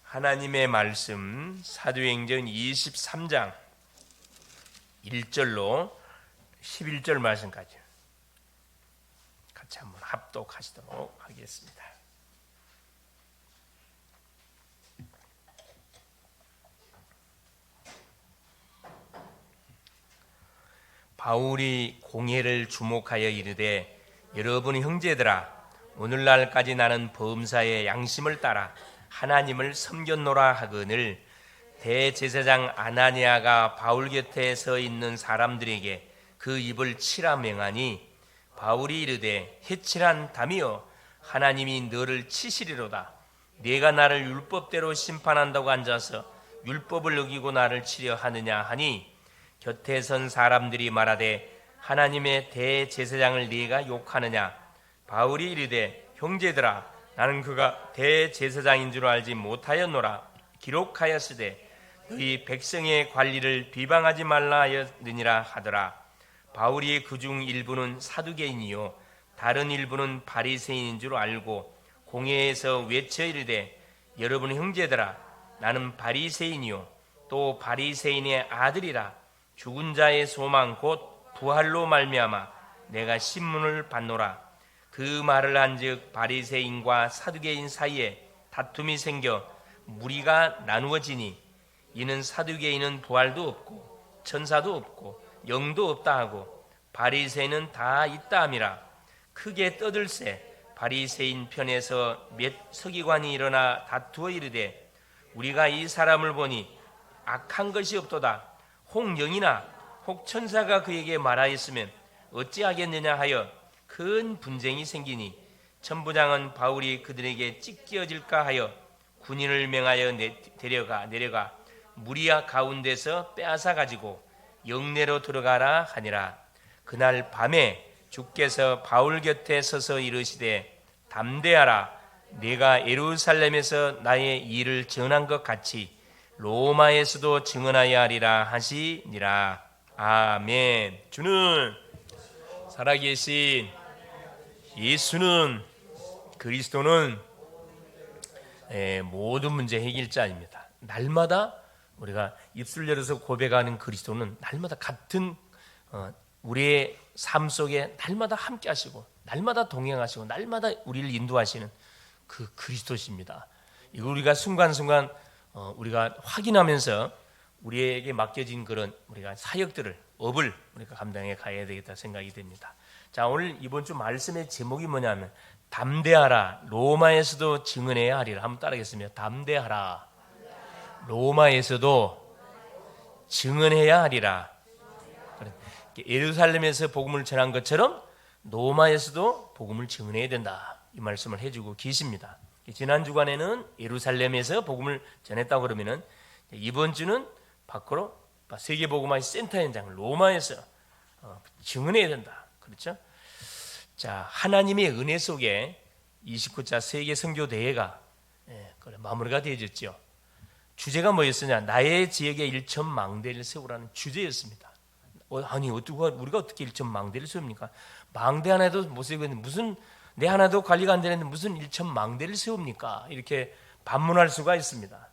하나님의 말씀 사도행전 23장 1절로 11절 말씀까지 같이 한번 합독하시도록 하겠습니다. 바울이 공회를 주목하여 이르되, 여러분 형제들아, 오늘날까지 나는 범사의 양심을 따라 하나님을 섬겼노라 하거늘, 대제사장 아나니아가 바울 곁에 서 있는 사람들에게 그 입을 치라 명하니, 바울이 이르되, 해칠한 담이여, 하나님이 너를 치시리로다. 네가 나를 율법대로 심판한다고 앉아서 율법을 어기고 나를 치려 하느냐 하니, 곁에 선 사람들이 말하되, 하나님의 대제사장을 네가 욕하느냐? 바울이 이르되, 형제들아, 나는 그가 대제사장인 줄 알지 못하였노라. 기록하였으되 너희 백성의 관리를 비방하지 말라 하였느니라 하더라. 바울이 그중 일부는 사두개인이요 다른 일부는 바리새인인 줄 알고 공회에서 외쳐 이르되, 여러분 형제들아, 나는 바리새인이요 또 바리새인의 아들이라. 죽은 자의 소망 곧 부활로 말미암아 내가 신문을 받노라. 그 말을 한즉 바리새인과 사두개인 사이에 다툼이 생겨 무리가 나누어지니, 이는 사두개인은 부활도 없고 천사도 없고 영도 없다 하고 바리새인은 다 있다 함이라. 크게 떠들세 바리새인 편에서 몇 서기관이 일어나 다투어 이르되, 우리가 이 사람을 보니 악한 것이 없도다. 혹 영이나 혹 천사가 그에게 말하였으면 어찌하겠느냐 하여 큰 분쟁이 생기니, 천부장은 바울이 그들에게 찢겨질까 하여 군인을 명하여 내려가 무리야 가운데서 빼앗아 가지고 영내로 들어가라 하니라. 그날 밤에 주께서 바울 곁에 서서 이르시되, 담대하라. 네가 예루살렘에서 나의 일을 전한 것 같이 로마에서도 증언하여 하리라 하시니라. 아멘. 주는 살아계신 예수는, 그리스도는 모든 문제 해결자입니다. 날마다 우리가 입술 열어서 고백하는 그리스도는 날마다 같은 우리의 삶 속에 날마다 함께 하시고 날마다 동행하시고 날마다 우리를 인도하시는 그 그리스도십니다. 이거 우리가 순간순간 우리가 확인하면서 우리에게 맡겨진 그런 우리가 사역들을, 업을 우리가 감당해 가야 되겠다 생각이 됩니다. 자, 오늘 이번 주 말씀의 제목이 뭐냐면, 담대하라, 로마에서도 증언해야 하리라. 한번 따라하겠습니다. 담대하라, 로마에서도 증언해야 하리라. 예루살렘에서 복음을 전한 것처럼 로마에서도 복음을 증언해야 된다, 이 말씀을 해주고 계십니다. 지난 주간에는 예루살렘에서 복음을 전했다고 그러면은, 이번 주는 밖으로 세계복음화의 센터 현장을 로마에서 증언해야 된다. 그렇죠? 자, 하나님의 은혜 속에 29차 세계 선교 대회가 마무리가 되어졌죠. 주제가 뭐였으냐? 나의 지역에 1천 망대를 세우라는 주제였습니다. 아니, 우리가 어떻게 1천 망대를 세웁니까? 망대 하나도 못 세우겠는데 무슨, 내 하나도 관리가 안 되는데 무슨 1천 망대를 세웁니까? 이렇게 반문할 수가 있습니다.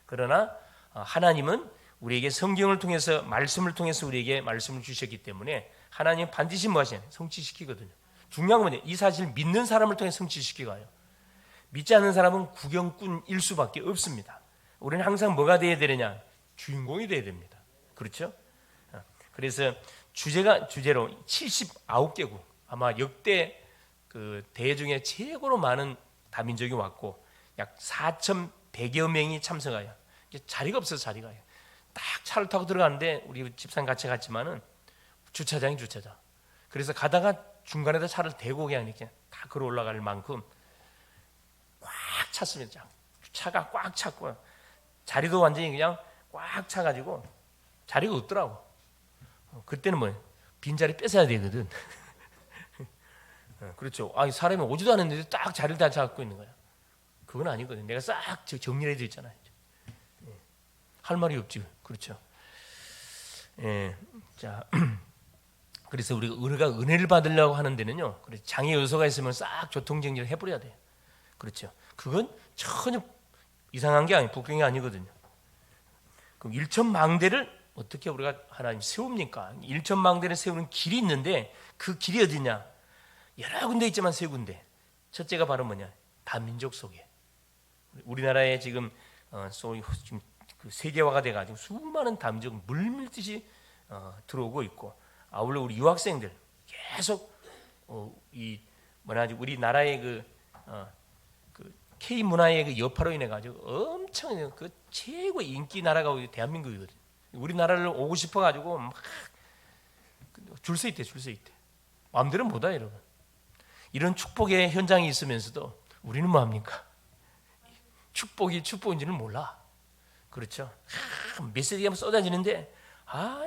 그러나 하나님은 우리에게 성경을 통해서, 말씀을 통해서 우리에게 말씀을 주셨기 때문에 하나님은 반드시 뭐 하시냐? 성취시키거든요. 중요한 건 이 사실을 믿는 사람을 통해 성취시키고 가요. 믿지 않는 사람은 구경꾼일 수밖에 없습니다. 우리는 항상 뭐가 되어야 되느냐? 주인공이 되어야 됩니다. 그렇죠? 그래서 주제로 79개국, 아마 역대 그 대회 중에 최고로 많은 다민족이 왔고 약 4,100여 명이 참석하여, 자리가 없어서 자리가. 딱 차를 타고 들어가는데 우리 집사님 같이 갔지만은 주차장. 그래서 가다가 중간에다 차를 대고 그냥 이렇게 다 걸어 올라갈 만큼 꽉 찼습니다. 차가 꽉 찼고 자리도 완전히 그냥 꽉 차가지고 자리가 없더라고. 그때는 뭐예요? 빈자리 뺏어야 되거든. 그렇죠. 사람이 오지도 않았는데 딱 자리를 다 잡고 있는 거야. 그건 아니거든. 내가 싹 정리를 해드렸잖아요. 할 말이 없지. 그렇죠. 자, 그래서 우리가 은혜를 받으려고 하는 데는요, 장애 요소가 있으면 싹 교통정리를 해버려야 돼요. 그렇죠. 그건 전혀 이상한 게 아니에요. 북경이 아니거든요. 그럼 일천망대를 어떻게 우리가 하나님 세웁니까? 일천망대를 세우는 길이 있는데 그 길이 어디냐? 여러 군데 있지만 세 군데. 첫째가 바로 뭐냐? 다민족 속에. 우리나라에 지금 소위 지금 그 세계화가 돼가지고 수많은 다민족 물밀듯이 들어오고 있고, 아울러 우리 유학생들 계속 이 뭐냐 우리나라의 그 K 문화의 그 여파로 인해 가지고 엄청 그 최고 인기 나라가 대한민국이거든요. 우리나라를 오고 싶어 가지고 막 줄 서 있대, 줄 서 있대. 마음대로 못 와, 여러분. 이런 축복의 현장이 있으면서도 우리는 뭐 합니까? 축복이 축복인지는 몰라. 그렇죠? 메시지가 쏟아지는데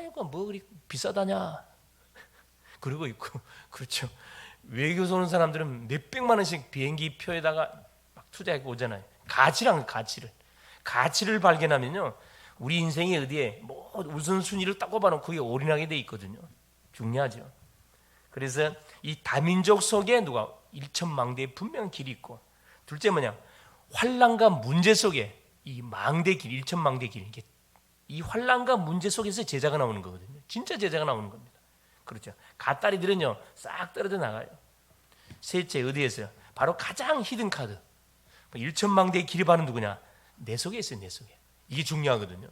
이거 뭐 그리 비싸다냐? 그러고 있고, 그렇죠? 외교소 오는 사람들은 몇백만 원씩 비행기 표에다가 막 투자하고 오잖아요. 가치를 발견하면요, 우리 인생이 어디에 뭐 우선순위를 딱 꼽아놓고 그게 올인하게 돼 있거든요. 중요하죠. 그래서 이 다민족 속에 누가 일천망대에 분명한 길이 있고, 둘째 뭐냐, 환난과 문제 속에 이 망대 길, 일천망대 길, 이 환난과 문제 속에서 제자가 나오는 거거든요. 진짜 제자가 나오는 겁니다. 그렇죠. 갓다리들은요 싹 떨어져 나가요. 셋째 어디에서요? 바로 가장 히든 카드. 일천망대의 길이 바로 누구냐? 내 속에 있어요. 내 속에. 이게 중요하거든요.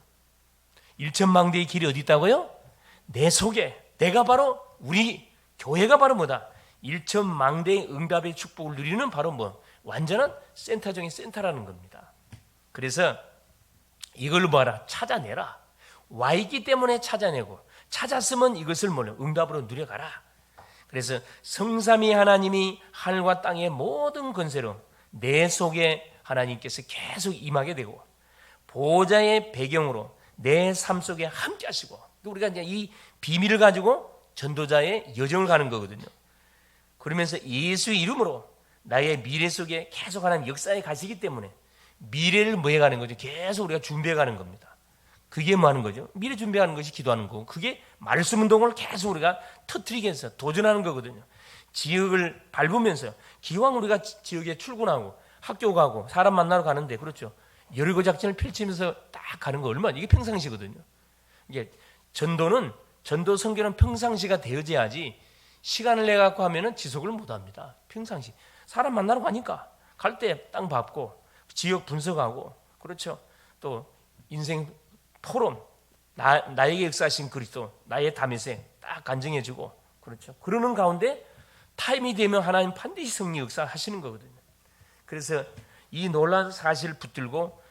일천망대의 길이 어디 있다고요? 내 속에. 내가 바로, 우리 교회가 바로 뭐다? 일천망대의 응답의 축복을 누리는 바로 뭐? 완전한 센터 중에 센터라는 겁니다. 그래서 이걸 뭐하라? 찾아내라. 와 있기 때문에 찾아내고, 찾았으면 이것을 뭐냐? 응답으로 누려가라. 그래서 성삼위 하나님이 하늘과 땅의 모든 권세로 내 속에 하나님께서 계속 임하게 되고, 보호자의 배경으로 내 삶 속에 함께 하시고, 우리가 이제 이 비밀을 가지고 전도자의 여정을 가는 거거든요. 그러면서 예수의 이름으로 나의 미래 속에 계속 하나님 역사에 가시기 때문에 미래를 뭐 해가는 거죠? 계속 우리가 준비해 가는 겁니다. 그게 뭐 하는 거죠? 미래 준비하는 것이 기도하는 거고, 그게 말씀 운동을 계속 우리가 터뜨리기 위해서 도전하는 거거든요. 지역을 밟으면서, 기왕 우리가 지역에 출근하고 학교 가고 사람 만나러 가는데, 그렇죠, 열거 작전을 펼치면서 딱 가는 거 얼마나, 이게 평상시거든요. 이게 전도 선교는 평상시가 되어져야지, 시간을 내 갖고 하면은 지속을 못 합니다. 평상시 사람 만나러 가니까 갈 때 땅 밟고 지역 분석하고, 그렇죠, 또 인생 토론, 나에게 역사하신 그리스도, 나의 담에세 딱 간증해주고, 그렇죠, 그러는 가운데 타임이 되면 하나님 반드시 승리 역사하시는 거거든요. 그래서 이 놀라운 사실을 붙들고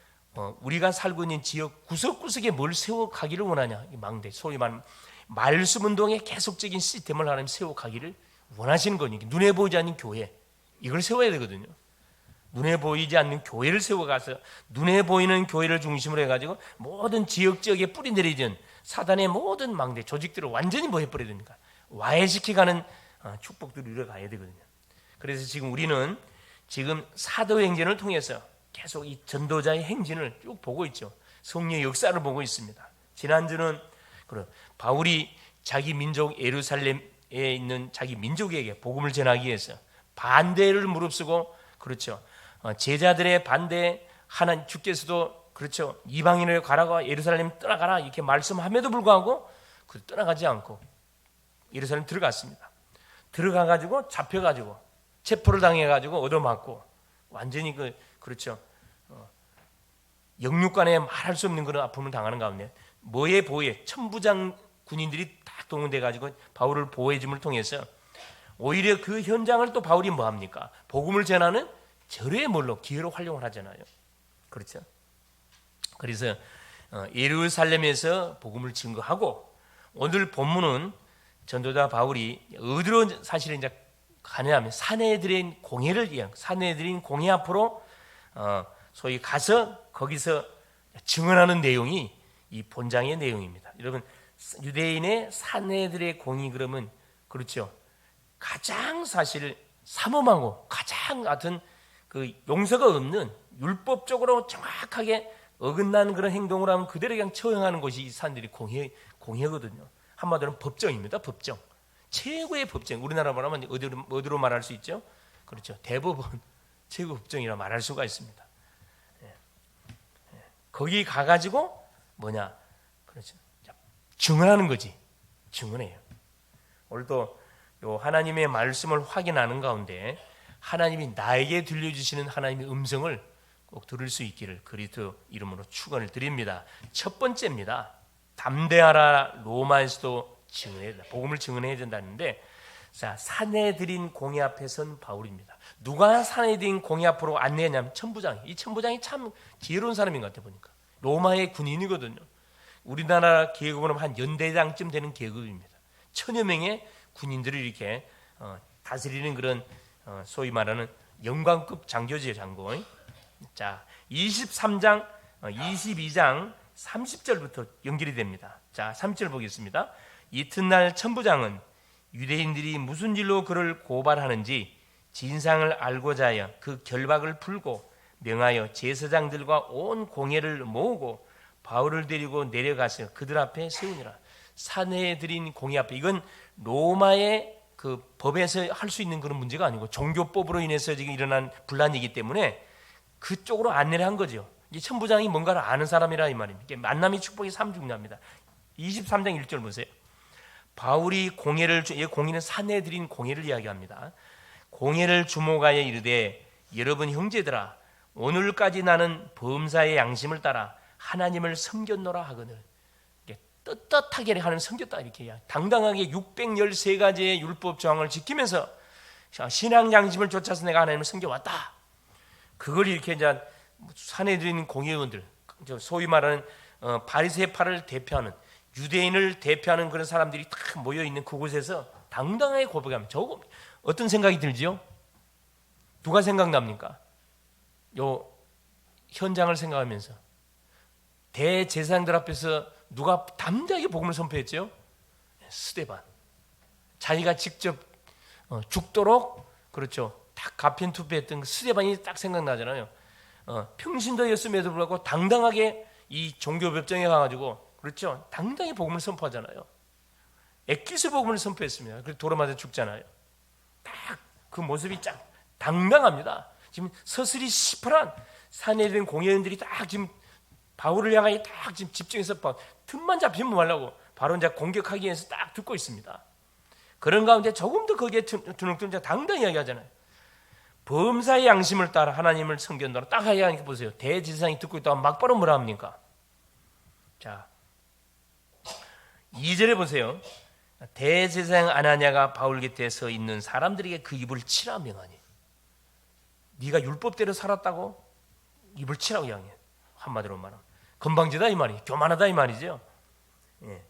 우리가 살고 있는 지역 구석구석에 뭘 세워가기를 원하냐, 이 망대, 소위 말하는 말씀 운동의 계속적인 시스템을 하나님 세워가기를 원하시는 거니까, 눈에 보이지 않는 교회, 이걸 세워야 되거든요. 눈에 보이지 않는 교회를 세워가서 눈에 보이는 교회를 중심으로 해가지고 모든 지역에 뿌리 내리던 사단의 모든 망대 조직들을 완전히 뭐 해버려야 됩니까? 와해시켜가는 축복들을 이뤄가야 되거든요. 그래서 지금 우리는 지금 사도행전을 통해서 계속 이 전도자의 행진을 쭉 보고 있죠. 성령의 역사를 보고 있습니다. 지난주는 바울이 자기 민족 예루살렘에 있는 자기 민족에게 복음을 전하기 위해서 반대를 무릅쓰고, 그렇죠, 제자들의 반대, 하나님 주께서도, 그렇죠, 이방인을 가라고, 예루살렘 떠나가라 이렇게 말씀함에도 불구하고 떠나가지 않고 예루살렘 들어갔습니다. 들어가가지고 잡혀가지고 체포를 당해가지고 얻어맞고 완전히 그렇죠, 영육간에 말할 수 없는 그런 아픔을 당하는 가운데 뭐의 보호에 천부장 군인들이 딱 동원돼가지고 바울을 보호해줌을 통해서 오히려 그 현장을 또 바울이 뭐 합니까? 복음을 전하는 절의 뭘로, 기회로 활용을 하잖아요. 그렇죠. 그래서 예루살렘에서 복음을 증거하고, 오늘 본문은 전도자 바울이 어디로 사실은 이제 가느냐면 사내들인 공회를 사내들인 공회 앞으로 소위 가서 거기서 증언하는 내용이 이 본장의 내용입니다. 여러분, 유대인의 사내들의 공의, 그러면 그렇죠, 가장 사실 삼엄하고 가장 같은 그 용서가 없는 율법적으로 정확하게 어긋난 그런 행동을 하면 그대로 그냥 처형하는 것이 이 사람들이 공회거든요. 한마디로 법정입니다. 법정. 최고의 법정. 우리나라 말하면 어디로 말할 수 있죠? 그렇죠. 대법원 최고 법정이라 말할 수가 있습니다. 거기 가가지고 뭐냐, 그렇죠, 증언하는 거지. 증언해요. 오늘도 요 하나님의 말씀을 확인하는 가운데 하나님이 나에게 들려주시는 하나님의 음성을 꼭 들을 수 있기를 그리스도 이름으로 축원을 드립니다. 첫 번째입니다. 담대하라. 로마에서도 증언해야 된다. 복음을 증언해야 된다는데, 자, 산헤드린 공회 앞에 선 바울입니다. 누가 산헤드린 공회 앞으로 안내했냐면 천부장이. 이 천부장이 참 지혜로운 사람인 것 같아 보니까. 로마의 군인이거든요. 우리나라 계급으로 한 연대장쯤 되는 계급입니다. 1000여 명의 군인들을 이렇게 다스리는 그런 소위 말하는 영광급 장교지의 장고. 자, 23장, 22장 30절부터 연결이 됩니다. 자, 30절 보겠습니다. 이튿날 천부장은 유대인들이 무슨 일로 그를 고발하는지 진상을 알고자 하여 그 결박을 풀고 명하여 제사장들과 온 공회를 모으고 바울을 데리고 내려가서 그들 앞에 세우니라. 산헤드린 공회 앞에, 이건 로마의 그 법에서 할 수 있는 그런 문제가 아니고 종교법으로 인해서 지금 일어난 분란이기 때문에 그쪽으로 안내를 한 거죠. 이 천부장이 뭔가를 아는 사람이라 이 말입니다. 만남이 축복이 3중요합니다. 23장 1절 보세요. 바울이 공회는 산헤드린 공회를 이야기합니다. 공회를 주목하여 이르되 여러분 형제들아, 오늘까지 나는 범사의 양심을 따라 하나님을 섬겼노라 하거늘. 떳떳하게 하는 섬겼다 이렇게 이야기. 당당하게 613가지의 율법 조항을 지키면서 신앙 양심을 쫓아서 내가 하나님을 섬겨왔다. 그걸 이렇게 이제 산헤드린 공회의원들, 소위 말하는 바리새파를 대표하는, 유대인을 대표하는 그런 사람들이 딱 모여 있는 그곳에서 당당하게 고백합니다. 저거 어떤 생각이 들지요? 누가 생각납니까? 요 현장을 생각하면서 대제사장들 앞에서 누가 담대하게 복음을 선포했죠? 스데반. 자기가 직접 죽도록, 그렇죠, 딱 가편 투표했던 스데반이 딱 생각나잖아요. 평신도였음에도 불구하고 당당하게 이 종교 법정에 가가지고, 그렇죠, 당당히 복음을 선포하잖아요. 엑기스 복음을 선포했습니다. 그래서 돌아 맞아 죽잖아요. 딱 그 모습이 짱 당당합니다. 지금 서슬이 시퍼런 산헤드린 공회의원들이 딱 지금 바울을 향하여 딱 지금 집중해서 틈만 잡히면 말라고 바로 이제 공격하기 위해서 딱 듣고 있습니다. 그런 가운데 조금 더 거기에 주눅들면 당당히 이야기하잖아요. 범사의 양심을 따라 하나님을 섬겼노라. 딱 이야기하니까 보세요. 대제사장이 듣고 있다가 막바로 뭐라 합니까? 자, 2절에 보세요. 대제사장 아나니아가 바울 곁에 서 있는 사람들에게 그 입을 치라 명하니. 네가 율법대로 살았다고 입을 치라고 이야기해. 한마디로 말하면 건방지다 이 말이, 교만하다 이 말이죠. 예.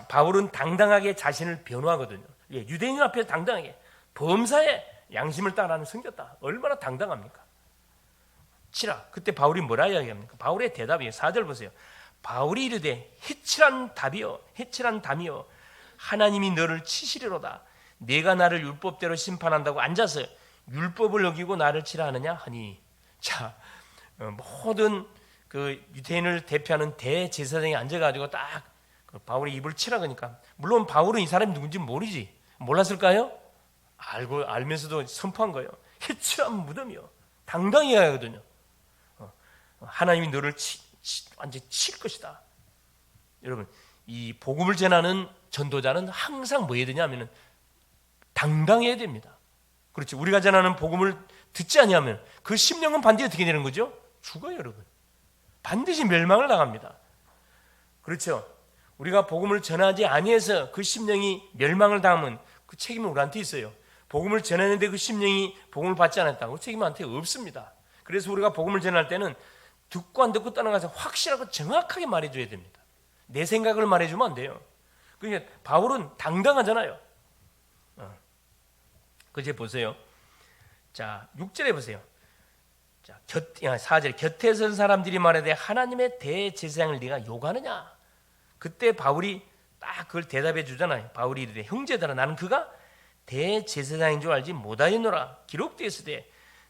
바울은 당당하게 자신을 변호하거든요. 예, 유대인 앞에 당당하게 범사의 양심을 따라는 섬겼다. 얼마나 당당합니까? 치라. 그때 바울이 뭐라 이야기합니까? 바울의 대답이에요. 4절 보세요. 바울이 이르되 해칠한 담이여 하나님이 너를 치시리로다. 내가 나를 율법대로 심판한다고 앉아서 율법을 어기고 나를 치라 하느냐 하니. 자, 모든 그 유대인을 대표하는 대제사장이 앉아가지고 딱 바울의 입을 치라 그러니까, 물론 바울은 이 사람이 누군지 모르지. 몰랐을까요? 알면서도 선포한 거예요. 해칠한 무덤이요. 당당히 해야 하거든요. 하나님이 너를 완전히 칠 것이다. 여러분, 이 복음을 전하는 전도자는 항상 뭐 해야 되냐 하면 당당해야 됩니다. 그렇죠. 우리가 전하는 복음을 듣지 아니하면 그 심령은 반드시 어떻게 되는 거죠? 죽어요, 여러분. 반드시 멸망을 당합니다. 그렇죠. 우리가 복음을 전하지 아니해서 그 심령이 멸망을 당하면 그 책임은 우리한테 있어요. 복음을 전했는데 그 심령이 복음을 받지 않았다고 그 책임은 우리한테 없습니다. 그래서 우리가 복음을 전할 때는 듣고 안 듣고 떠나가서 확실하고 정확하게 말해줘야 됩니다. 내 생각을 말해주면 안 돼요. 그러니까 바울은 당당하잖아요. 그제 보세요. 자, 6절에 보세요. 자, 4절 곁에 선 사람들이 말하되 하나님의 대제사장을 네가 욕하느냐? 그때 바울이 딱 그걸 대답해 주잖아요. 바울이 이르되 형제들아 나는 그가 대제사장인 줄 알지 못하였노라. 기록되었으되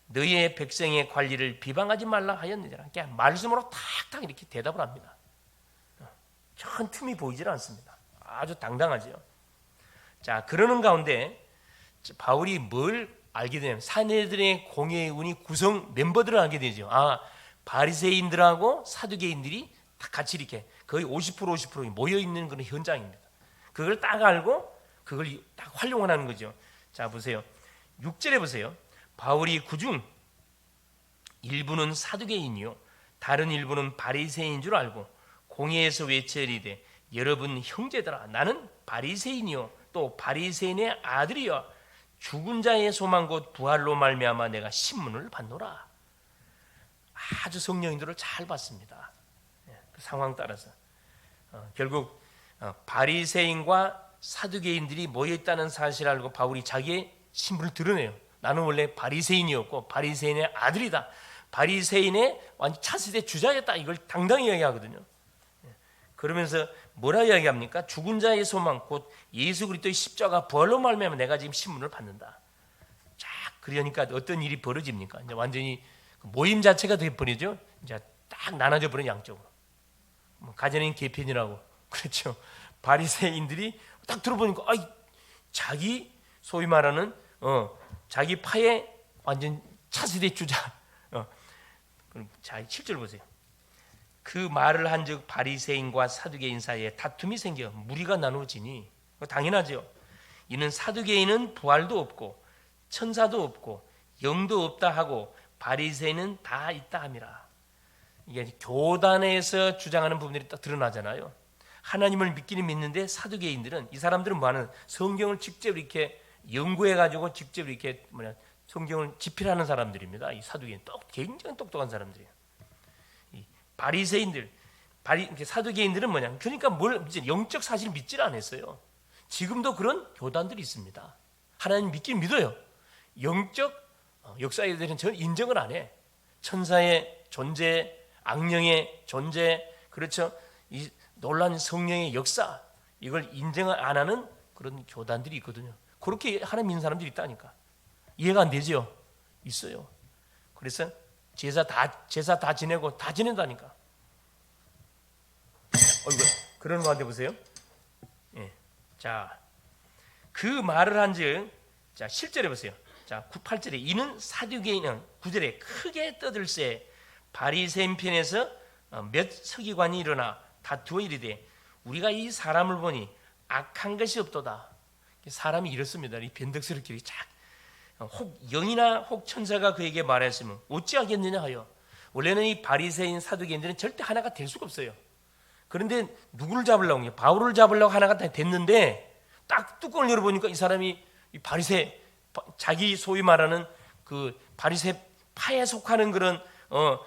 너희의 백성의 관리를 비방하지 말라 하였느니라. 그냥 말씀으로 탁탁 이렇게 대답을 합니다. 전 틈이 보이질 않습니다. 아주 당당하죠. 자, 그러는 가운데 바울이 뭘 알게 되냐면 산헤드린의 공회의 구성 멤버들을 알게 되죠. 아, 바리새인들하고 사두개인들이 다 같이 이렇게 거의 50% 모여 있는 그런 현장입니다. 그걸 딱 알고 그걸 딱 활용하는 거죠. 자, 보세요. 6절에 보세요. 바울이 그중 일부는 사두개인이요 다른 일부는 바리새인인 줄 알고 공회에서 외치리되 여러분 형제들아 나는 바리새인이요 또 바리새인의 아들이요 죽은 자의 소망 곧 부활로 말미암아 내가 신문을 받노라. 아주 성령인들을 잘 봤습니다. 그 상황 따라서 결국 바리새인과 사두개인들이 모여있다는 사실을 알고 바울이 자기의 신분을 드러내요. 나는 원래 바리새인이었고 바리새인의 아들이다. 바리새인의 완전 차세대 주자였다. 이걸 당당히 이야기하거든요. 그러면서 뭐라 이야기합니까? 죽은 자의 소망 곧 예수 그리스도의 십자가 부활로 말미암아 내가 지금 신문을 받는다. 자, 그러니까 어떤 일이 벌어집니까? 이제 완전히 모임 자체가 되어버리죠. 이제 딱 나눠져 버린 양쪽으로. 가정인 개편이라고 그렇죠. 바리새인들이 딱 들어보니까 자기 소위 말하는 자기 파의 완전 차세대 주자. 자, 7절 보세요. 그 말을 한즉 바리새인과 사두개인 사이에 다툼이 생겨 무리가 나누어지니 당연하죠. 이는 사두개인은 부활도 없고 천사도 없고 영도 없다 하고 바리새인은 다 있다 함이라. 이게 교단에서 주장하는 부분들이 딱 드러나잖아요. 하나님을 믿기는 믿는데 사두개인들은 이 사람들은 뭐하는 성경을 직접 이렇게 연구해 가지고 직접 이렇게 성경을 집필하는 사람들입니다. 이 사두개인 굉장히 똑똑한 사람들이에요. 바리새인들, 사두개인들은 뭐냐? 그러니까 영적 사실을 믿질 않았어요. 지금도 그런 교단들이 있습니다. 하나님 믿긴 믿어요. 영적 역사에 대해서는 저는 인정을 안 해. 천사의 존재, 악령의 존재, 그렇죠? 이 놀라운 성령의 역사 이걸 인정을 안 하는 그런 교단들이 있거든요. 그렇게 하나님 믿는 사람들이 있다니까. 이해가 안 되죠? 있어요. 그래서 제사 다 지내고 다 지낸다니까. 그런 거 한데 보세요. 예. 자, 그 말을 한즉 자 10절에 보세요. 자 8절에 이는 사두개인은 9절에 크게 떠들세 바리새인 편에서 몇 서기관이 일어나 다투어 이르되 우리가 이 사람을 보니 악한 것이 없도다. 사람이 이렇습니다. 이 변덕스럽게 혹 영이나 혹 천사가 그에게 말했으면 어찌하겠느냐 하여. 원래는 이 바리새인 사두개인들은 절대 하나가 될 수가 없어요. 그런데 누구를 잡으려고 바울을 잡으려고 하나가 다 됐는데 딱 뚜껑을 열어보니까 이 사람이 이 바리새 자기 소위 말하는 그 바리새 파에 속하는 그런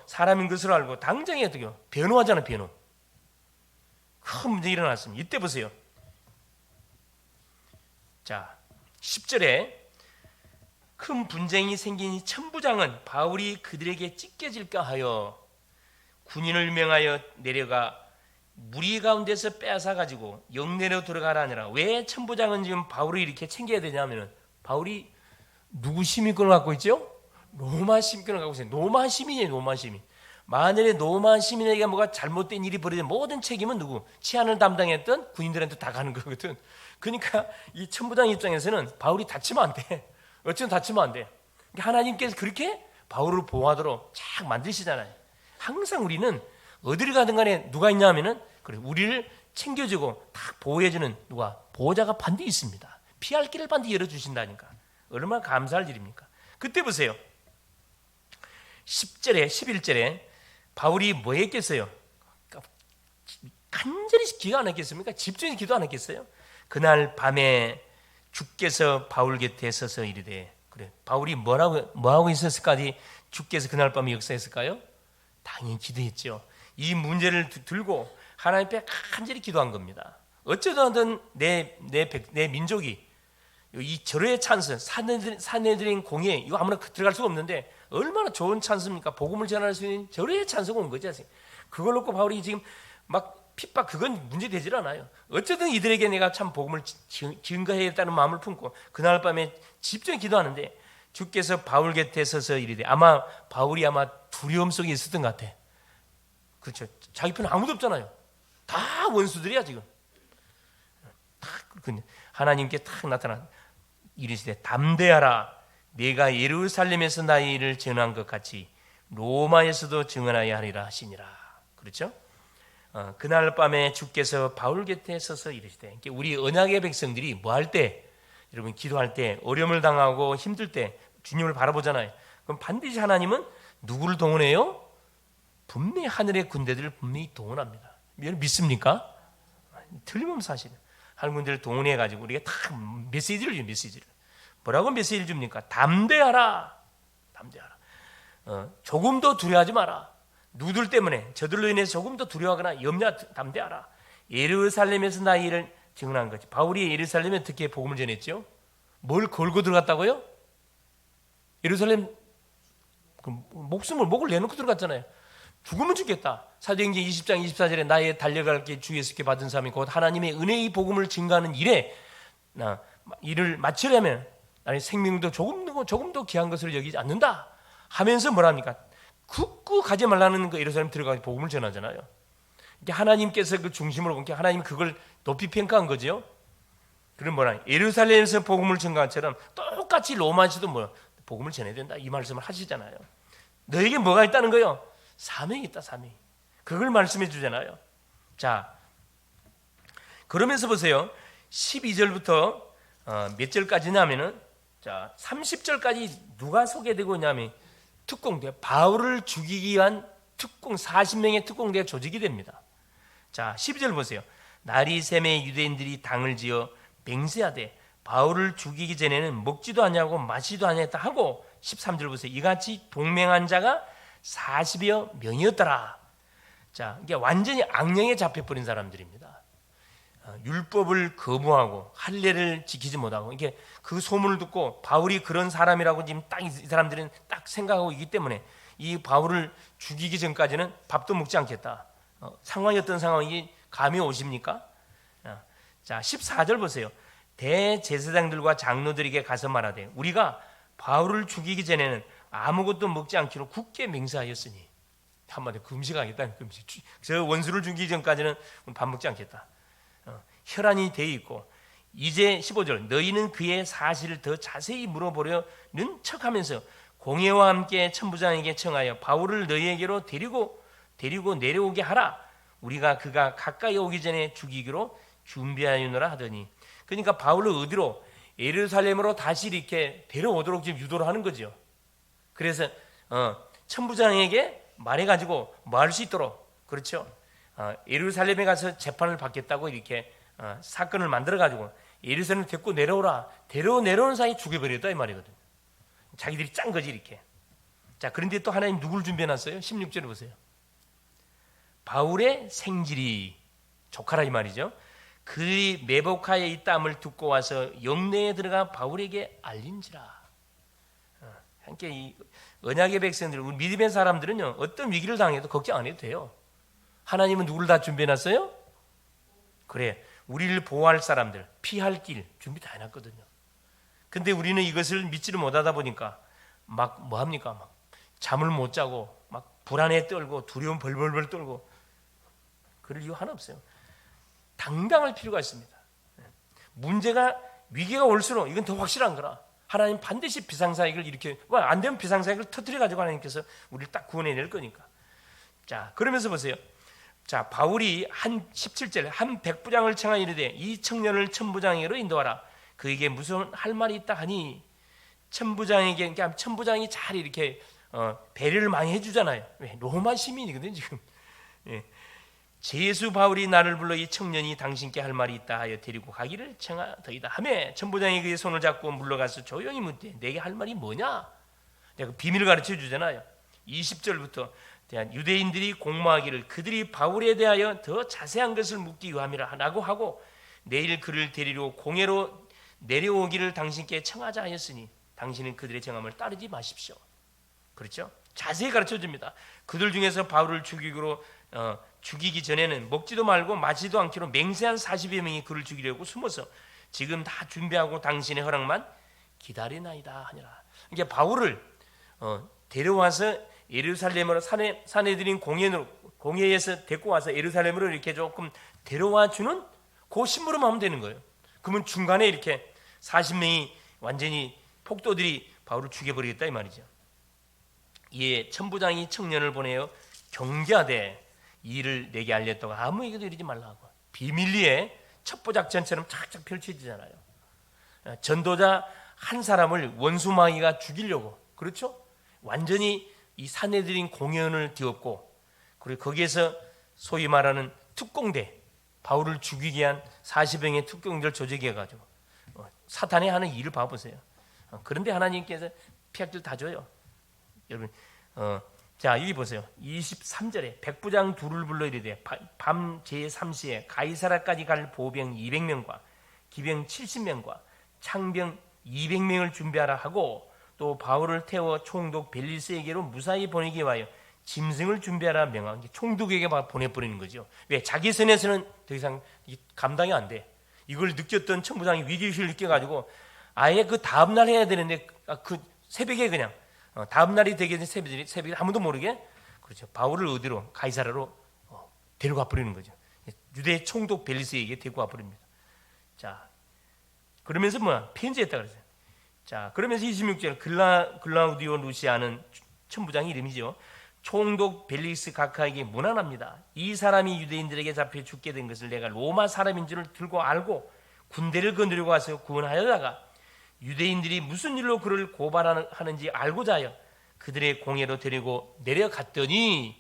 사람인 것을 알고 당장에 어떻게 변호하잖아요. 변호. 큰 문제 일어났습니다. 이때 보세요. 자 10절에 큰 분쟁이 생기니 천부장은 바울이 그들에게 찢겨질까 하여 군인을 명하여 내려가 무리 가운데서 빼앗아 가지고 영내로 들어가라 하니라. 왜 천부장은 지금 바울을 이렇게 챙겨야 되냐면 바울이 누구 시민권을 갖고 있죠? 로마 시민권을 갖고 있어요. 로마 시민이에요. 로마 시민. 만약에 로마 시민에게 뭐가 잘못된 일이 벌어지면 모든 책임은 누구? 치안을 담당했던 군인들한테 다 가는 거거든. 그러니까 이 천부장 입장에서는 바울이 다치면 안 돼. 어쩌면 다치면 안 돼. 하나님께서 그렇게 바울을 보호하도록 쫙 만드시잖아요. 항상 우리는 어디를 가든 간에 누가 있냐 하면은 그래 우리를 챙겨주고 딱 보호해주는 누가 보호자가 반드시 있습니다. 피할 길을 반드시 열어주신다니까. 얼마나 감사할 일입니까? 그때 보세요. 10절에 11절에 바울이 뭐 했겠어요? 간절히 기도 안 했겠습니까? 집중해서 기도 안 했겠어요? 그날 밤에 주께서 바울 곁에 서서 이르되 그래 바울이 뭐하고 있었을까? 주께서 그날 밤에 역사했을까요? 당연히 기도했죠. 이 문제를 들고 하나님 앞에 간절히 기도한 겁니다. 어쩌든 내 민족이 이 절호의 찬스 사내들인 공예 이거 아무나 들어갈 수가 없는데 얼마나 좋은 찬스입니까? 복음을 전할 수 있는 절호의 찬스가 온 거지. 그걸 놓고 바울이 지금 막 핍박 그건 문제되질 않아요. 어쨌든 이들에게 내가 참 복음을 증거해야겠다는 마음을 품고 그날 밤에 집중해 기도하는데 주께서 바울 곁에 서서 이르되 바울이 두려움 속에 있었던 것 같아. 그렇죠. 자기 편은 아무도 없잖아요. 다 원수들이야 지금. 하나님께 딱 나타나 이르시되 담대하라. 내가 예루살렘에서 나의 일을 전한 것 같이 로마에서도 증언하여 하리라 하시니라. 그렇죠? 그날 밤에 주께서 바울 곁에 서서 이르시되, 우리 언약의 백성들이 뭐 할 때, 여러분 기도할 때 어려움을 당하고 힘들 때 주님을 바라보잖아요. 그럼 반드시 하나님은 누구를 동원해요? 분명히 하늘의 군대들을 분명히 동원합니다. 믿습니까? 틀림없는 사실이에요. 하늘 군대를 동원해 가지고 우리가 다 메시지를 줘요. 메시지를 뭐라고 메시지를 줍니까? 담대하라, 담대하라. 조금도 두려워하지 마라. 누들 때문에 저들로 인해서 조금도 두려워하거나 담대하라. 예루살렘에서 나의 일을 증언한 거지. 바울이 예루살렘에 어떻게 복음을 전했죠? 뭘 걸고 들어갔다고요? 예루살렘 목을 내놓고 들어갔잖아요. 죽으면 죽겠다. 사도행전 20장 24절에 나의 달려갈 길 주 예수께 받은 사람이 곧 하나님의 은혜의 복음을 증거하는 일을 마치려면 나의 생명도 조금도 귀한 것을 여기지 않는다 하면서 뭐랍니까? 굳고 가지 말라는 그 예루살렘 들어가서 복음을 전하잖아요. 하나님께서 그 중심으로 본 게 하나님이 그걸 높이 평가한 거죠. 그럼 뭐라? 예루살렘에서 복음을 전가한 것처럼 똑같이 로마에서도 복음을 전해야 된다 이 말씀을 하시잖아요. 너에게 뭐가 있다는 거요? 사명이 있다, 사명이. 그걸 말씀해 주잖아요. 자, 그러면서 보세요. 12절부터 몇 절까지냐면은, 자, 30절까지 누가 소개되고 있냐면 특공대, 바울을 죽이기 위한 특공 40명의 특공대가 조직이 됩니다. 자, 12절 보세요. 날이 새매 유대인들이 당을 지어 맹세하되 바울을 죽이기 전에는 먹지도 않냐고 마시지도 않았다 하고, 13절 보세요. 이같이 동맹한 자가 40여 명이었더라. 자, 이게 완전히 악령에 잡혀버린 사람들입니다. 율법을 거부하고 할례를 지키지 못하고, 이게 그 소문을 듣고 바울이 그런 사람이라고 지금 딱 이 사람들은 딱 생각하고 있기 때문에 이 바울을 죽이기 전까지는 밥도 먹지 않겠다. 상황이 어떤 상황이 감이 오십니까? 자, 14절 보세요. 대제사장들과 장로들에게 가서 말하되 우리가 바울을 죽이기 전에는 아무것도 먹지 않기로 굳게 맹세하였으니, 한마디로 금식하겠다. 금식. 저 원수를 죽이기 전까지는 밥 먹지 않겠다. 혈안이 돼 있고, 이제 15절 너희는 그의 사실을 더 자세히 물어보려는 척하면서 공회와 함께 천부장에게 청하여 바울을 너희에게로 데리고 내려오게 하라. 우리가 그가 가까이 오기 전에 죽이기로 준비하였노라 하더니, 그러니까 바울을 어디로? 예루살렘으로 다시 이렇게 데려오도록 지금 유도를 하는 거죠. 그래서 천부장에게 말해가지고 뭐 할 수 있도록, 그렇죠? 예루살렘에 가서 재판을 받겠다고 이렇게 사건을 만들어가지고 예루살렘 데리고 내려오라. 내려오는 사이 죽여버렸다 이 말이거든요. 자기들이 짠 거지 이렇게. 자, 그런데 또 하나님 누구를 준비해놨어요? 16절에 보세요. 바울의 생질이 조카라 이 말이죠. 그들이 메보카에 있다함을 듣고 와서 영내에 들어가 바울에게 알린지라. 함께 이 언약의 백성들, 우리 믿음의 사람들은요, 어떤 위기를 당해도 걱정 안 해도 돼요. 하나님은 누구를 다 준비해놨어요? 그래, 우리를 보호할 사람들, 피할 길 준비 다 해놨거든요. 근데 우리는 이것을 믿지를 못하다 보니까 막 뭐합니까? 막 잠을 못 자고 막 불안에 떨고 두려움 벌벌벌 떨고 그럴 이유 하나 없어요. 당당할 필요가 있습니다. 문제가 위기가 올수록 이건 더 확실한 거라. 하나님 반드시 비상사역을 이렇게 안 되면 비상사역을 터뜨려 가지고 하나님께서 우리를 딱 구원해낼 거니까. 자, 그러면서 보세요. 자, 바울이 한 17절 한 백부장을 청하여 이르되 이 청년을 천부장에게로 인도하라. 그에게 무슨 할 말이 있다 하니, 천부장에게, 그러니까 천부장이 잘 이렇게 배려를 많이 해주잖아요. 왜? 로마 시민이거든요 지금. 예. 제수 바울이 나를 불러 이 청년이 당신께 할 말이 있다 하여 데리고 가기를 청하더이다 하매, 천부장이 그의 손을 잡고 물러가서 조용히 묻되 내게 할 말이 뭐냐? 내가 그 비밀을 가르쳐 주잖아요. 20절부터 유대인들이 공모하기를 그들이 바울에 대하여 더 자세한 것을 묻기 위함이라 라고 하고, 내일 그를 데리러 공회로 내려오기를 당신께 청하자 하였으니 당신은 그들의 정함을 따르지 마십시오. 그렇죠? 자세히 가르쳐 줍니다. 그들 중에서 바울을 죽이기 전에는 먹지도 말고 마시지도 않기로 맹세한 40여 명이 그를 죽이려고 숨어서 지금 다 준비하고 당신의 허락만 기다리나이다 하니라. 이게 바울을 데려와서 예루살렘으로 사내들인 공회에서 데리고 와서 예루살렘으로 이렇게 조금 데려와 주는 그 심부름 하면 되는 거예요. 그러면 중간에 이렇게 40명이 완전히 폭도들이 바울을 죽여버리겠다 이 말이죠. 이에 천부장이 청년을 보내어 경계하되 이 일을 내게 알렸다고 아무에게도 이르지 말라고. 비밀리에 첩보작전처럼 착착 펼쳐지잖아요. 전도자 한 사람을 원수마귀가 죽이려고, 그렇죠? 완전히 이 사내들인 공연을 뒤엎고, 그리고 거기에서 소위 말하는 특공대, 바울을 죽이기 위한 40명의 특공대를 조직해가지고 사탄이 하는 일을 봐보세요. 그런데 하나님께서 피약들 다 줘요. 여러분, 자 여기 보세요. 23절에 백부장 둘을 불러 이르되 밤 제3시에 가이사라까지 갈 보병 200명과 기병 70명과 창병 200명을 준비하라 하고, 또 바울을 태워 총독 벨리스에게로 무사히 보내기 위하여 짐승을 준비하라 명하고, 총독에게 보내버리는 거죠. 왜? 자기 선에서는 더 이상 감당이 안 돼. 이걸 느꼈던 천부장이 위기의식을 느껴가지고 아예 그 다음날 해야 되는데 그 새벽에 그냥 다음날이 되게 된 새벽에 아무도 모르게, 그렇죠, 바울을 어디로? 가이사라로 데리고 와버리는 거죠. 유대 총독 벨리스에게 데리고 와버립니다. 자, 그러면서 편지했다 그랬어요. 자, 그러면서 26절 글라우디오 루시아는 천부장 이름이죠. 총독 벨리스 각하에게 문안합니다. 이 사람이 유대인들에게 잡혀 죽게 된 것을 내가 로마 사람인 줄을 들고 알고 군대를 거느리고 와서 구원하려다가 유대인들이 무슨 일로 그를 고발하는지 알고자 하여 그들의 공회로 데리고 내려갔더니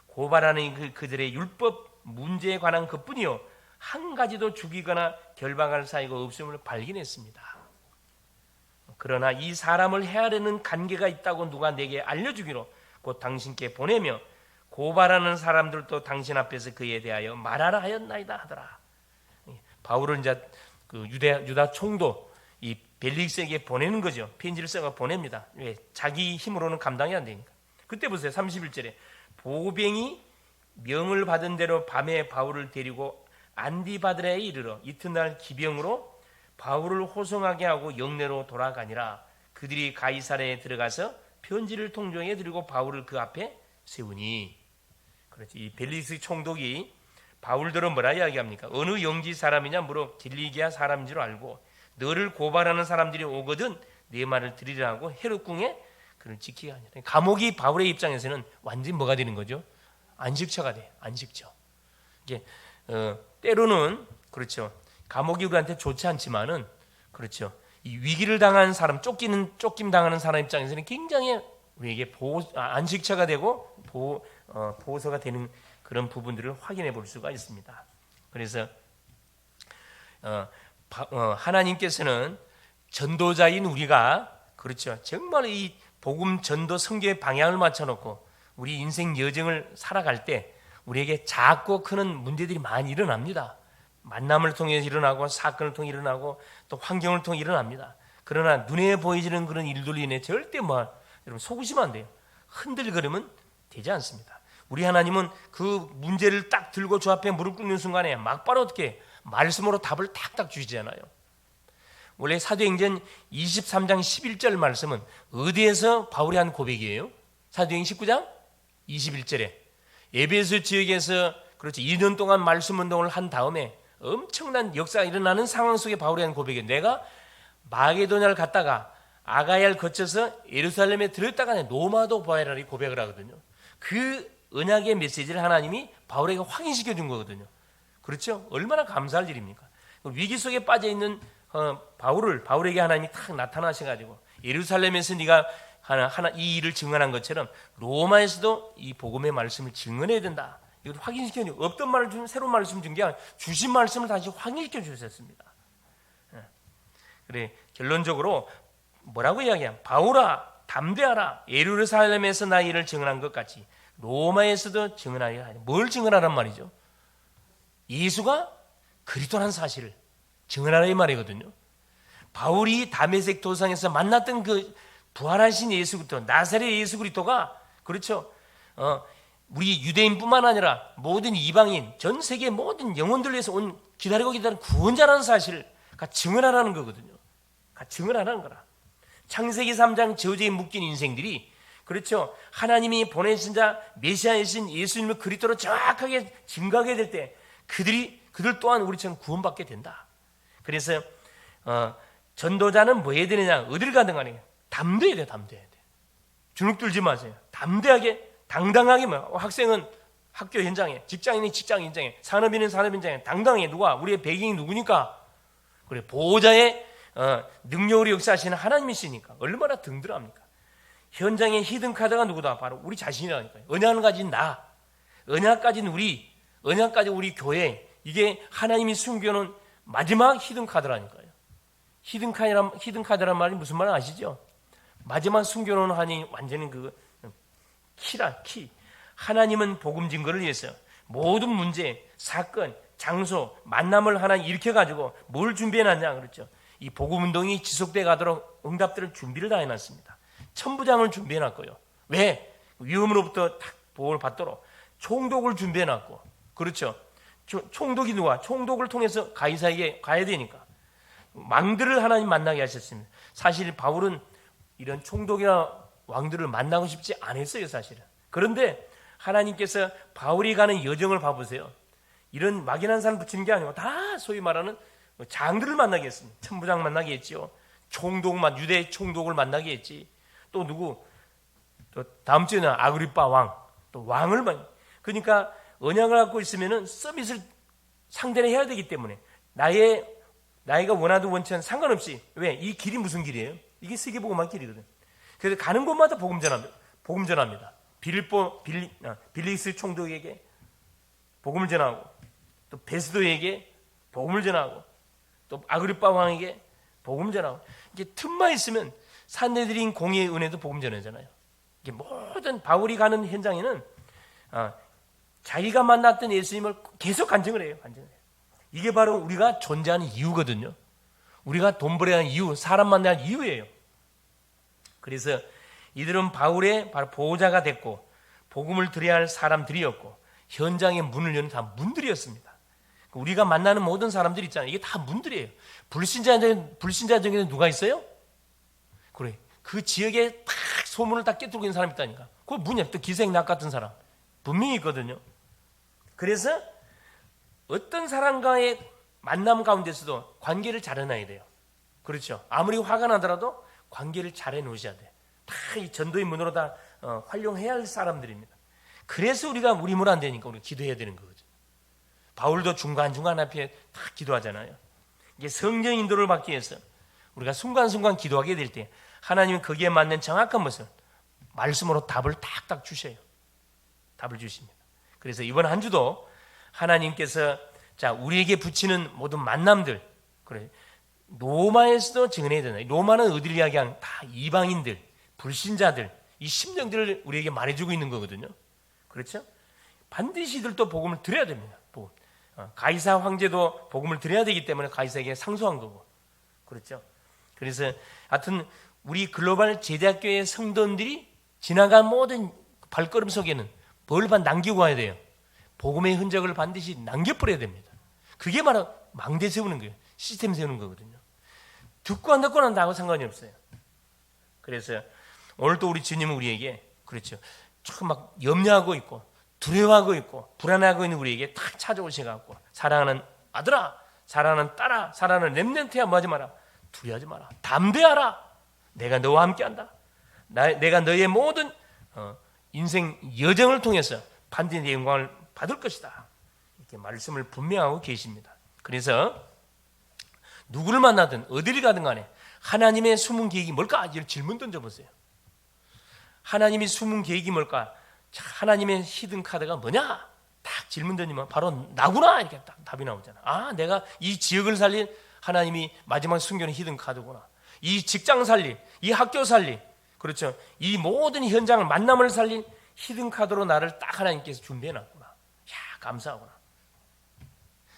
고발하는 그들의 율법 문제에 관한 것뿐이요 한 가지도 죽이거나 결박할 사유가 없음을 발견했습니다. 그러나 이 사람을 헤아리는 관계가 있다고 누가 내게 알려주기로 곧 당신께 보내며 고발하는 사람들도 당신 앞에서 그에 대하여 말하라 하였나이다 하더라. 바울은 이제 그 유다 총독 이 벨릭스에게 보내는 거죠. 편지를 써가 보냅니다. 왜? 자기 힘으로는 감당이 안 되니까. 그때 보세요. 31절에 보병이 명을 받은 대로 밤에 바울을 데리고 안디바드라에 이르러 이튿날 기병으로 바울을 호송하게 하고 영내로 돌아가니라. 그들이 가이사랴에 들어가서 편지를 통정해 드리고 바울을 그 앞에 세우니. 그렇지. 이 벨리스 총독이 바울들은 뭐라 이야기합니까? 어느 영지 사람이냐 물어 길리기아 사람인 줄 알고 너를 고발하는 사람들이 오거든 네 말을 들으라 하고 헤롯궁에 그를 지키게 하니라. 감옥이 바울의 입장에서는 완전히 뭐가 되는 거죠? 안식처가 돼. 안식처. 이게 때로는 그렇죠. 감옥이 우리한테 좋지 않지만은 그렇죠. 이 위기를 당한 사람, 쫓김 당하는 사람 입장에서는 굉장히 우리에게 안식처가 되고 보호서가 되는 그런 부분들을 확인해 볼 수가 있습니다. 그래서 하나님께서는 전도자인 우리가 그렇죠. 정말 이 복음 전도 선교의 방향을 맞춰놓고 우리 인생 여정을 살아갈 때 우리에게 작고 큰 문제들이 많이 일어납니다. 만남을 통해서 일어나고 사건을 통해 일어나고 또 환경을 통해 일어납니다. 그러나 눈에 보이지는 그런 일들로 인해 절대 여러분 속으시면 안 돼요. 흔들거리면 되지 않습니다. 우리 하나님은 그 문제를 딱 들고 주 앞에 무릎 꿇는 순간에 막바로 어떻게 말씀으로 답을 탁탁 주시잖아요. 원래 사도행전 23장 11절 말씀은 어디에서 바울이 한 고백이에요? 사도행전 19장 21절에 에베소 지역에서 그렇죠. 2년 동안 말씀 운동을 한 다음에 엄청난 역사가 일어나는 상황 속에 바울이 한 고백이에요. 내가 마게도냐를 갔다가 아가야를 거쳐서 예루살렘에 들었다가 노마도 보아라리 고백을 하거든요. 그 언약의 메시지를 하나님이 바울에게 확인시켜 준 거거든요. 그렇죠? 얼마나 감사할 일입니까? 위기 속에 빠져 있는 바울에게 하나님이 탁 나타나셔가지고 예루살렘에서 네가 이 일을 증언한 것처럼 로마에서도 이 복음의 말씀을 증언해야 된다. 이걸 확인시켜 주 없던 말을 준 새로운 말씀 준 게 아니라 주신 말씀을 다시 확인시켜 주셨습니다. 그래 결론적으로 뭐라고 이야기하냐? 바울아 담대하라. 예루살렘에서 나 일을 증언한 것 같이 로마에서도 증언하라. 뭘 증언하란 말이죠? 예수가 그리스도라는 사실을 증언하라 이 말이거든요. 바울이 다메섹 도상에서 만났던 그 부활하신 예수 그리스도, 나사렛 예수 그리스도가 그렇죠. 우리 유대인뿐만 아니라 모든 이방인, 전 세계 모든 영혼들 위해서 온 기다리는 구원자라는 사실을 증언하라는 거거든요. 증언하라는 거라. 창세기 3장 저주에 묶인 인생들이 그렇죠. 하나님이 보내신 자 메시아이신 예수님을 그리스도로 정확하게 증거하게 될 때 그들 또한 우리처럼 구원받게 된다. 그래서 전도자는 뭐 해야 되느냐? 어딜 가든 간에 담대해야 돼. 주눅 들지 마세요. 담대하게 당당하게 학생은 학교 현장에, 직장인이 직장 현장에, 산업인은 산업 현장에 당당하게 누가 우리의 배경이 누구니까? 그래 보호자의 능력으로 역사하시는 하나님이시니까 얼마나 등들합니까? 현장의 히든 카드가 누구다? 바로 우리 자신이라니까요. 언약을 가진 나, 언약 가진 우리, 언약 가진 우리 교회, 이게 하나님이 숨겨놓은 마지막 히든 카드라니까요. 히든 카드란 말이 무슨 말 아시죠? 마지막 숨겨놓은 하나님 완전히 그 키라 키. 하나님은 복음 증거를 위해서 모든 문제, 사건, 장소, 만남을 하나 일으켜가지고 뭘 준비해놨냐 그렇죠. 이 복음 운동이 지속돼 가도록 응답들을 준비를 다 해놨습니다. 천부장을 준비해놨고요. 왜? 위험으로부터 딱 보호를 받도록 총독을 준비해놨고, 그렇죠. 총독이 누가? 총독을 통해서 가이사에게 가야 되니까 왕들을 하나님 만나게 하셨습니다. 사실 바울은 이런 총독이나 왕들을 만나고 싶지 않았어요, 사실은. 그런데 하나님께서 바울이 가는 여정을 봐보세요. 이런 막연한 사람 붙이는 게 아니고 다 소위 말하는 장들을 만나게 했습니다. 천부장 만나게 했지요. 유대 총독을 만나게 했지. 또 누구? 또 다음 주에는 아그리빠 왕, 또 왕을 그러니까 언약을 갖고 있으면은 서밋을 상대를 해야 되기 때문에 나이가 원하든 원치 않든 상관없이. 왜? 이 길이 무슨 길이에요? 이게 세계복음화 길이거든. 그래서 가는 곳마다 복음 전합니다. 빌리스 총독에게 복음을 전하고, 또 베스도에게 복음을 전하고, 또 아그리빠 왕에게 복음을 전하고. 이게 틈만 있으면 산헤드린 공의의 은혜도 복음 전하잖아요. 이게 모든 바울이 가는 현장에는 자기가 만났던 예수님을 계속 간증을 해요. 이게 바로 우리가 존재하는 이유거든요. 우리가 돈 벌어야 하는 이유, 사람 만나야 하는 이유예요. 그래서 이들은 바울의 바로 보호자가 됐고, 복음을 드려야 할 사람들이었고, 현장의 문을 여는 다 문들이었습니다. 우리가 만나는 모든 사람들 있잖아요. 이게 다 문들이에요. 불신자 중에는 누가 있어요? 그래, 그 지역에 딱 소문을 다 깨뜨리고 있는 사람이 있다니까. 그 문이야. 또 기생낙 같은 사람 분명히 있거든요. 그래서 어떤 사람과의 만남 가운데서도 관계를 잘 해놔야 돼요. 그렇죠. 아무리 화가 나더라도 관계를 잘 해놓으셔야 돼요. 다 이 전도의 문으로 다 활용해야 할 사람들입니다. 그래서 우리가 무림을 안 되니까 우리가 기도해야 되는 거죠. 바울도 중간중간 앞에 다 기도하잖아요. 이게 성령 인도를 받기 위해서 우리가 순간순간 기도하게 될 때 하나님은 거기에 맞는 정확한 모습, 말씀으로 답을 탁탁 주셔요. 답을 주십니다. 그래서 이번 한 주도 하나님께서 우리에게 붙이는 모든 만남들, 그래, 로마에서도 증언해야 되나? 로마는 어디를 이야기하는? 다 이방인들, 불신자들, 이 심령들을 우리에게 말해주고 있는 거거든요. 그렇죠? 반드시 이들도 복음을 드려야 됩니다. 가이사 황제도 복음을 드려야 되기 때문에 가이사에게 상소한 거고, 그렇죠? 그래서 하여튼 우리 글로벌 제대학교의 성도들이 지나간 모든 발걸음 속에는 뭘 남기고 가야 돼요? 복음의 흔적을 반드시 남겨버려야 됩니다. 그게 바로 망대 세우는 거예요. 시스템 세우는 거거든요. 듣고 안 듣고 난다고 상관이 없어요. 그래서 오늘 또 우리 주님은 우리에게, 그렇죠, 조금 막 염려하고 있고 두려워하고 있고 불안하고 있는 우리에게 탁 찾아오셔갖고, 사랑하는 아들아, 사랑하는 딸아, 사랑하는 렘넌트야, 뭐 하지 마라, 두려워하지 마라, 담대하라, 내가 너와 함께한다, 내가 너의 모든 인생 여정을 통해서 반드시 내 영광을 받을 것이다, 이렇게 말씀을 분명하고 계십니다. 그래서 누구를 만나든 어디를 가든 간에 하나님의 숨은 계획이 뭘까? 이런 질문 던져보세요. 하나님이 숨은 계획이 뭘까? 하나님의 히든 카드가 뭐냐? 딱 질문 던지면 바로 나구나, 이렇게 딱 답이 나오잖아. 내가 이 지역을 살린 하나님이 마지막 숨겨놓은 히든 카드구나. 이 직장 살린, 이 학교 살린, 그렇죠, 이 모든 현장을, 만남을 살린 히든 카드로 나를 딱 하나님께서 준비해놨구나. 감사하구나.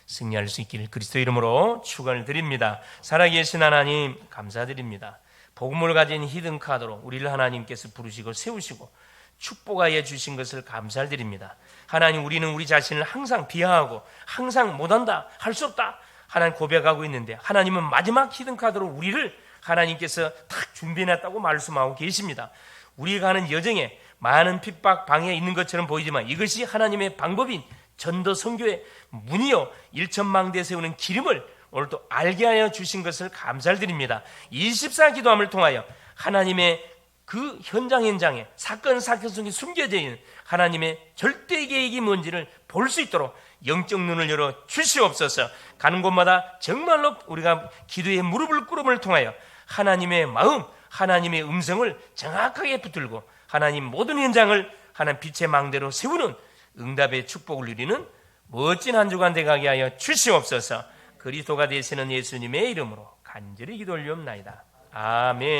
승리할 수 있기를 그리스도 이름으로 축원을 드립니다. 살아계신 하나님 감사드립니다. 복음을 가진 히든 카드로 우리를 하나님께서 부르시고 세우시고 축복하여 주신 것을 감사드립니다. 하나님, 우리는 우리 자신을 항상 비하하고 항상 못한다, 할 수 없다 하나님 고백하고 있는데, 하나님은 마지막 히든 카드로 우리를 하나님께서 딱 준비해놨다고 말씀하고 계십니다. 우리가 하는 여정에 많은 핍박, 방해 있는 것처럼 보이지만 이것이 하나님의 방법인 전도 선교의 문이요, 일천망대에 세우는 기름을 오늘 또 알게 하여 주신 것을 감사를 드립니다. 24 기도함을 통하여 하나님의 그 현장에 사건 속에 숨겨져 있는 하나님의 절대 계획이 뭔지를 볼 수 있도록 영적 눈을 열어 주시옵소서. 가는 곳마다 정말로 우리가 기도의 무릎을 꿇음을 통하여 하나님의 마음, 하나님의 음성을 정확하게 붙들고 하나님 모든 현장을 하나님 빛의 망대로 세우는 응답의 축복을 누리는 멋진 한 주간 되게 하여 주시옵소서. 그리스도가 되시는 예수님의 이름으로 간절히 기도 올리옵나이다. 아멘.